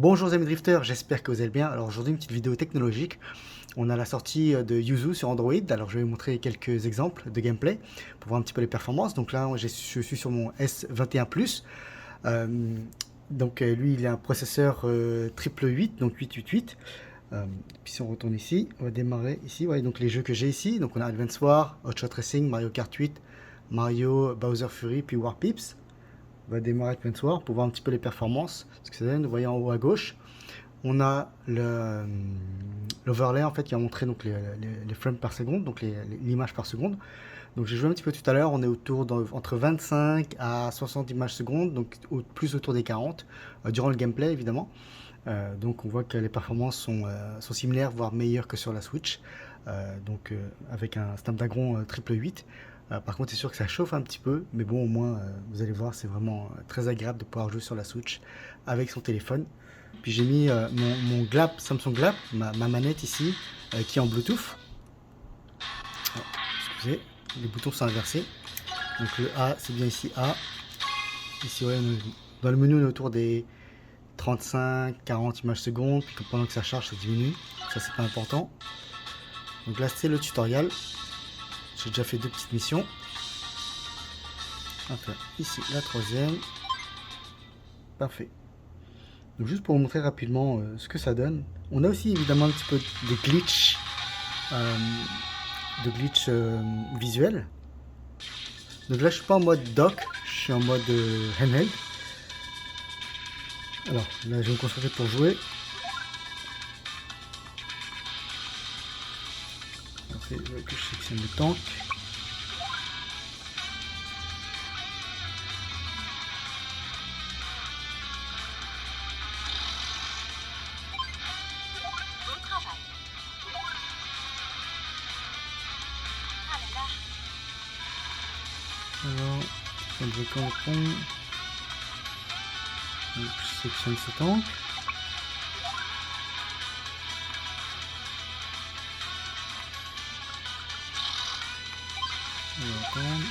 Bonjour les amis drifters, j'espère que vous allez bien. Alors aujourd'hui une petite vidéo technologique. On a la sortie de Yuzu sur Android. Alors je vais vous montrer quelques exemples de gameplay pour voir un petit peu les performances. Donc là je suis sur mon S21 Plus. Lui il a un processeur triple 8, donc 888. Puis si on retourne ici, on va démarrer ici. Ouais, donc les jeux que j'ai ici, donc on a Advance War, Hot Shot Racing, Mario Kart 8, Mario Bowser Fury, puis War Pips. On va démarrer Advance War pour voir un petit peu les performances, ce que ça donne. Vous voyez en haut à gauche, on a l'overlay en fait qui va montrer donc les frames par seconde, donc l'image par seconde. Donc j'ai joué un petit peu tout à l'heure, on est entre 25 à 60 images secondes, donc plus autour des 40 durant le gameplay évidemment. Donc on voit que les performances sont similaires, voire meilleures que sur la Switch, avec un Snapdragon triple 8. Par contre c'est sûr que ça chauffe un petit peu, mais bon au moins vous allez voir c'est vraiment très agréable de pouvoir jouer sur la Switch avec son téléphone. Puis j'ai mis mon Glap, Samsung Glap, ma manette ici, qui est en Bluetooth. Oh, excusez, les boutons sont inversés. Donc le A c'est bien ici A. Ici ouais, dans le menu on est autour des 35-40 images secondes, puis pendant que ça charge ça diminue, ça c'est pas important. Donc là c'est le tutoriel, j'ai déjà fait deux petites missions. Enfin, ici la troisième, parfait. Donc juste pour vous montrer rapidement ce que ça donne, on a aussi évidemment un petit peu de glitch visuel. Donc là je suis pas en mode dock, je suis en mode handheld. Alors là je vais me concentrer pour jouer. Parfait, que je sélectionne le tank. Alors, ça me correspond. Donc, je sélectionne ce tank. On va attendre.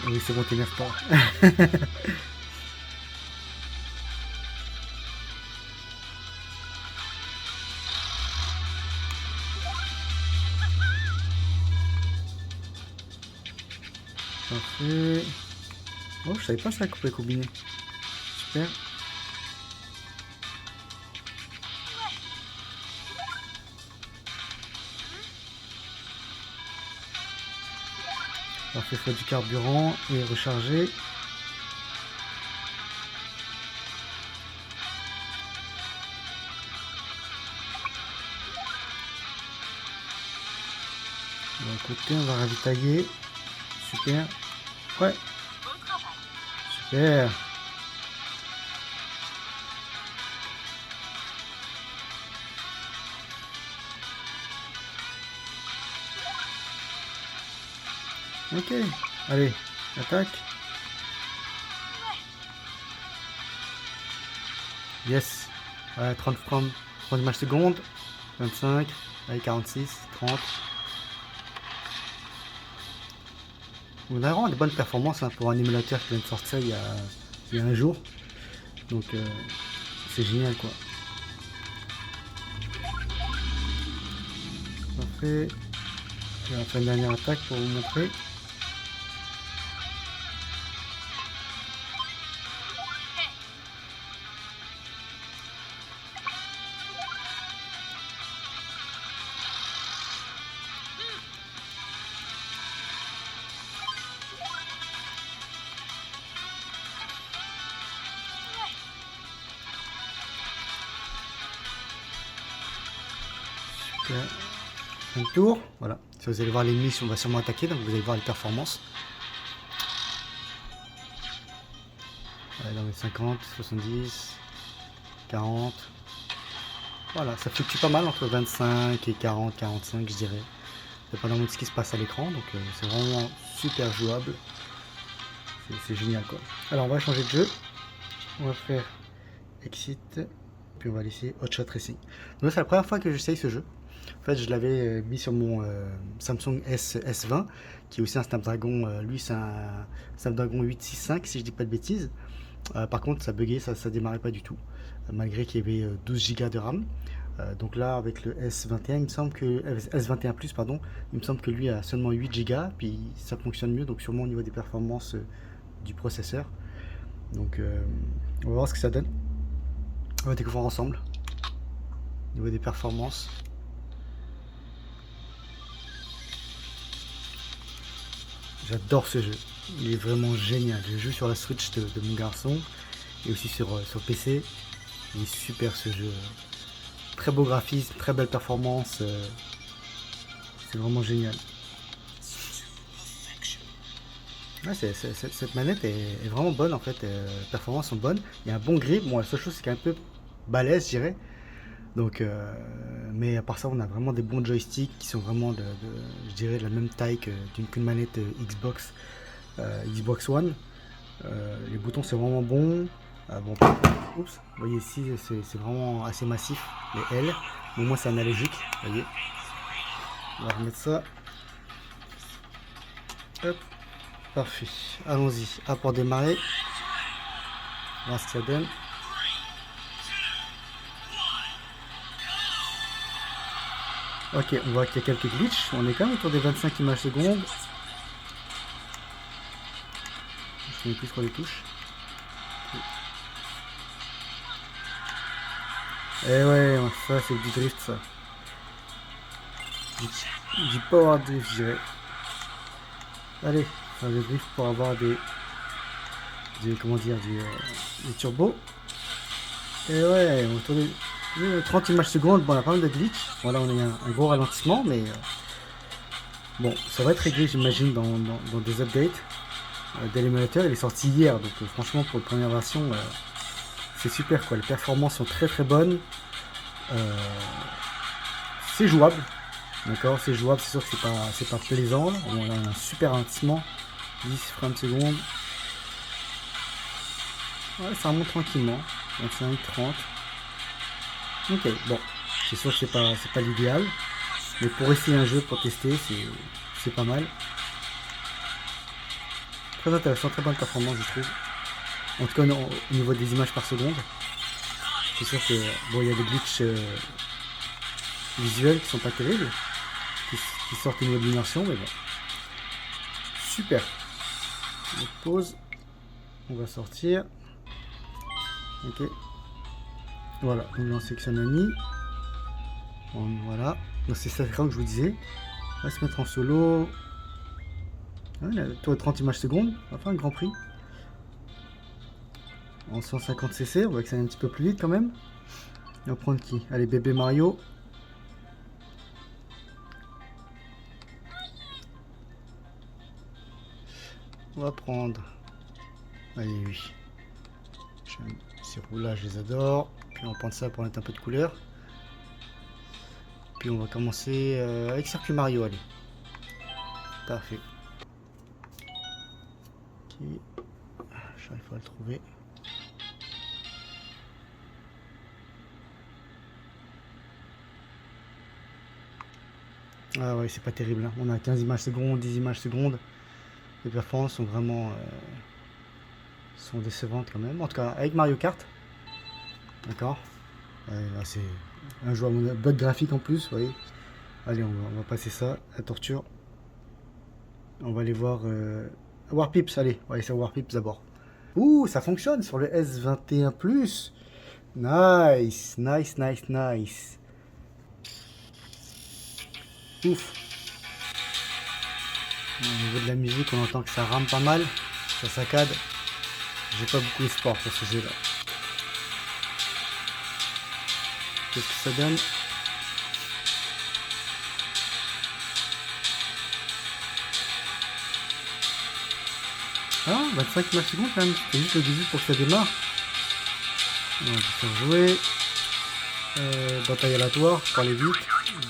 Oui, c'est bon, t'énerve pas. Parfait. Oh, je savais pas ça qu'on pouvait combiner. Super. Parfait, faut du carburant et recharger. D'un côté, on va ravitailler. Super. Ouais. Super. Ok. Allez, attaque. Yes. 30 frames, 30 images secondes. 25. Allez, 46, 30. On a vraiment des bonnes performances hein, pour un émulateur qui vient de sortir il y a un jour. Donc c'est génial quoi. Parfait. Je vais faire une dernière attaque pour vous montrer. Super. Un tour, voilà. Si vous allez voir l'ennemi, on va sûrement attaquer, donc vous allez voir les performances. Allez, dans les 50, 70, 40. Voilà, ça fluctue pas mal entre 25 et 40, 45 je dirais. Dépendamment de ce qui se passe à l'écran, donc c'est vraiment super jouable. C'est génial quoi. Alors on va changer de jeu. On va faire Exit, puis on va laisser Hot Shot Racing. Donc c'est la première fois que j'essaye ce jeu. En fait, je l'avais mis sur mon Samsung S20, qui est aussi un Snapdragon. Lui, c'est un Snapdragon 865, si je dis pas de bêtises. Par contre, ça buguait, ça démarrait pas du tout, malgré qu'il y avait 12 Go de RAM. Donc là, avec le S21, il me semble que S21 Plus, pardon, il me semble que lui a seulement 8 Go, puis ça fonctionne mieux, donc sûrement au niveau des performances du processeur. Donc, on va voir ce que ça donne. On va découvrir ensemble au niveau des performances. J'adore ce jeu, il est vraiment génial. Je joue sur la Switch de mon garçon et aussi sur PC. Il est super ce jeu. Très beau graphisme, très belle performance. C'est vraiment génial. Ouais, cette manette est vraiment bonne en fait. Les performances sont bonnes. Il y a un bon grip. Bon, la seule chose c'est qu'elle est un peu balèze, je dirais. Donc, mais à part ça, on a vraiment des bons joysticks qui sont vraiment je dirais, de la même taille qu'une manette Xbox One. Les boutons c'est vraiment bon. Bon, oups, vous voyez ici c'est vraiment assez massif, les L. Mais moi c'est analogique, vous voyez. On va remettre ça. Hop, parfait. Allons-y. A pour démarrer. On va voir ce que ça donne. Ok, on voit qu'il y a quelques glitches. On est quand même autour des 25 images secondes. Je mets plus sur les touches. Eh ouais, ça c'est du drift ça. Du power drift, je dirais. Allez, faire le drift pour avoir comment dire, des turbos. Et ouais, autour des 30 images secondes. Bon, on a pas mal de glitch. Voilà, on a un gros ralentissement, mais bon, ça va être réglé, j'imagine, dans des updates de l'émulateur. Il est sorti hier, donc franchement, pour la première version, c'est super quoi. Les performances sont très très bonnes. C'est jouable, d'accord, c'est jouable. C'est sûr que c'est pas plaisant. Bon, là, on a un super ralentissement, 10 frames secondes. Ouais, ça remonte tranquillement. 25, 30. Ok, bon, c'est sûr que c'est pas l'idéal, mais pour essayer un jeu, pour tester, c'est pas mal. Très intéressant, très bonne performance, je trouve. En tout cas, au niveau des images par seconde. C'est sûr que bon, il y a des glitches visuels qui sont pas terribles, qui sortent au niveau de l'immersion, mais bon. Super. On pause. On va sortir. Ok. Voilà, donc là on sélectionne Annie. Voilà. Donc c'est ça que je vous disais. On va se mettre en solo. Ouais, là, 30 images secondes. On va faire un grand prix. En 150 cc, on voit que ça va un petit peu plus vite quand même. Et on va prendre qui? Allez, bébé Mario. On va prendre. Allez, oui. Ces roues-là, je les adore. Puis on va prendre ça pour mettre un peu de couleur. Puis on va commencer avec Circuit Mario, allez. Parfait. Ok. J'arrive pas à le trouver. Ah ouais, c'est pas terrible. Hein. On a 15 images secondes, 10 images secondes. Les performances sont vraiment sont décevantes quand même. En tout cas, avec Mario Kart. D'accord. C'est un joueur bug graphique en plus, vous voyez. Allez, on va passer ça. La torture. On va aller voir Warpips. Allez, on va aller sur Warpips d'abord. Ouh, ça fonctionne sur le S21 Plus. Nice, nice, nice, nice. Ouf. Au niveau de la musique, on entend que ça rame pas mal. Ça saccade. J'ai pas beaucoup d'espoir pour ce jeu-là. Qu'est-ce que ça donne? Ah, 25 images secondes quand même. C'est juste le début pour que ça démarre. On va faire jouer. Bataille aléatoire, pour aller vite.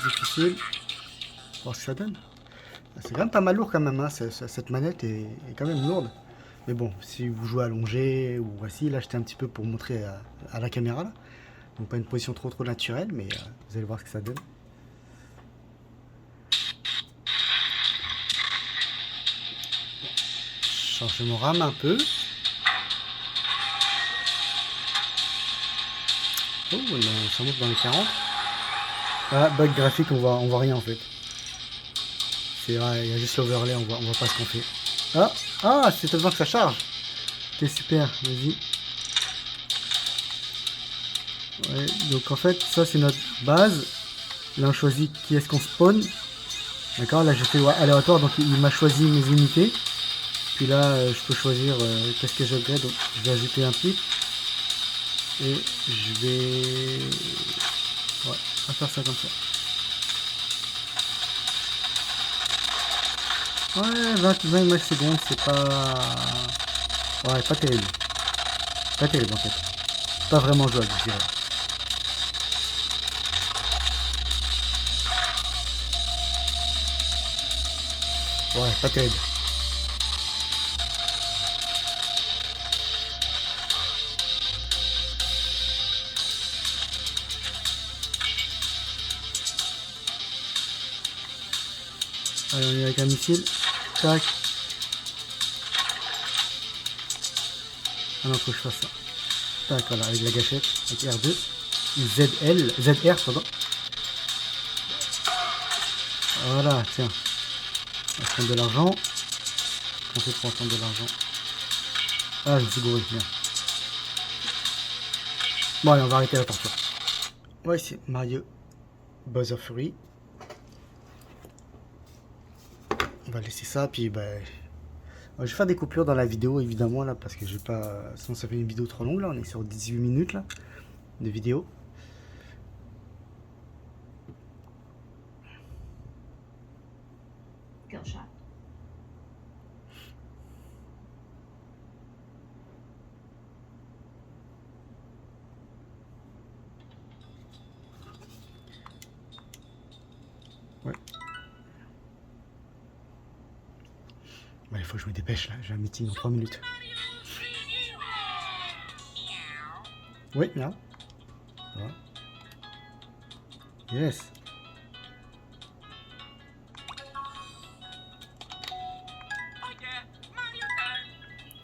Difficile. On va voir ce que ça donne. C'est quand même pas mal lourd quand même. Hein. Cette manette est quand même lourde. Mais bon, si vous jouez allongé ou assis, là j'étais un petit peu pour montrer à la caméra. Là. Donc pas une position trop naturelle, mais vous allez voir ce que ça donne. charge mon RAM un peu. Oh, ça monte dans les 40. Ah, bug graphique, on voit rien en fait. C'est vrai, il y a juste l'overlay, on voit pas ce qu'on fait. C'est tellement que ça charge. Ok, super, vas-y. Ouais, donc en fait, ça c'est notre base. Là, on choisit qui est-ce qu'on spawn. D'accord, là j'ai fait aléatoire, donc il m'a choisi mes unités. Puis là, je peux choisir qu'est-ce que j'upgrade. Donc je vais ajouter un type. Et je vais... Ouais, on va faire ça comme ça. Ouais, 20 images secondes, c'est pas... Ouais, pas terrible. Pas terrible en fait. Pas vraiment jouable, je dirais. Ouais, pas terrible. Allez, on est avec un missile. Tac. Ah non, faut que je fasse ça. Tac, voilà, avec la gâchette. Avec R2. ZR, pardon. Voilà, tiens. On va prendre de l'argent. On fait pour prendre de l'argent. Ah, je me suis gouré, bien. Bon, allez, on va arrêter la torture. Ouais, c'est Mario Bowser Fury. On va laisser ça, puis bah... je vais faire des coupures dans la vidéo, évidemment, là, parce que j'ai pas... Sinon, ça fait une vidéo trop longue, là. On est sur 18 minutes, là, de vidéo. Kill shot. Ouais. Bah, il faut que je me dépêche, là. J'ai un meeting dans 3 minutes. Oui, bien. Voilà. Yes.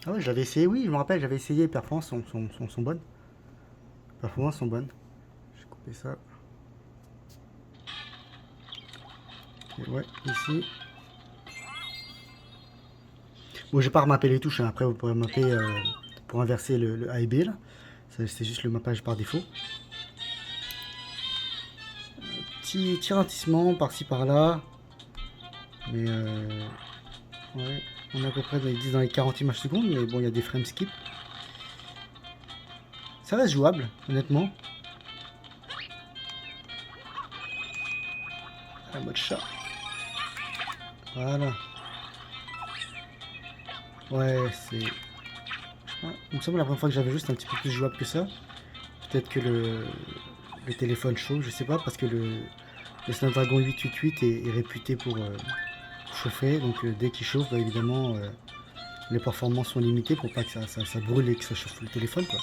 Ah ouais, j'avais essayé, oui, je me rappelle, j'avais essayé, les performances sont bonnes. Les performances sont bonnes. Je vais couper ça. Et ouais, ici. Bon, j'ai pas remappé les touches, hein. Après vous pourrez mapper pour inverser le A et B là. C'est juste le mappage par défaut. Petit ralentissement par-ci par-là. Mais ouais, on est à peu près dans les 40 images secondes, mais bon, il y a des frames skip. Ça reste jouable, honnêtement. Un mode chat. Voilà. Ouais, c'est... Il me semble la première fois que j'avais juste un petit peu plus jouable que ça. Peut-être que le téléphone chauffe, je sais pas, parce que le Snapdragon 888 est réputé pour chauffer. Donc dès qu'il chauffe, bah, évidemment, les performances sont limitées pour pas que ça brûle et que ça chauffe le téléphone, quoi.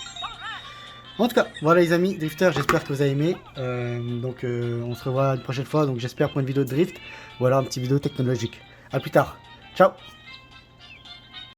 En tout cas, voilà les amis, Drifter, j'espère que vous avez aimé. On se revoit une prochaine fois. Donc j'espère pour une vidéo de drift ou alors une petite vidéo technologique. A plus tard. Ciao.